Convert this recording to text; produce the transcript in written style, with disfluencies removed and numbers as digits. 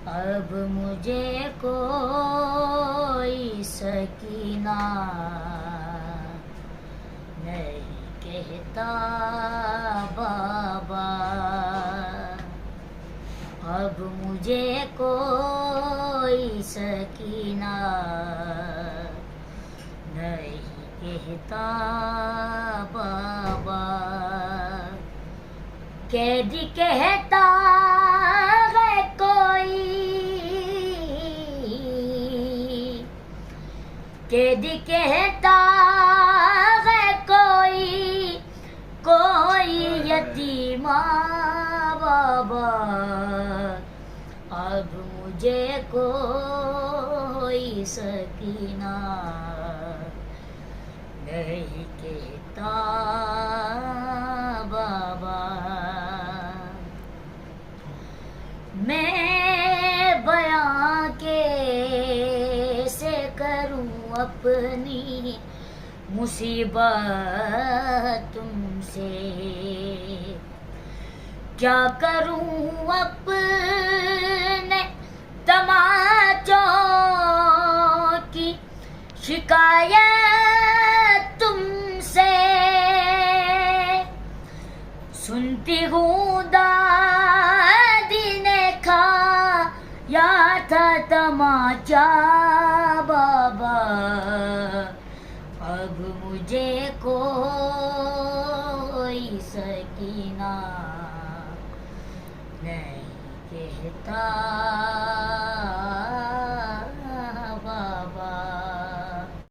अब मुझे कोई सकीना नहीं कहता बाबा। अब मुझे कोई सकीना नहीं कहता बाबा। कैदी कहता है कोई, कैदी कहता है कोई, कोई यतीमा बाबा। अब मुझे कोई सकीना नहीं कहता बाबा। मैं बयां कैसे करूं अपनी मुसीबत तुमसे, क्या करूं अपने तमाचों की शिकायत तुमसे। सुनती हूँ दादी ने खाया था तमाचा बाबा। अब मुझे कोई सकीना नहीं कहता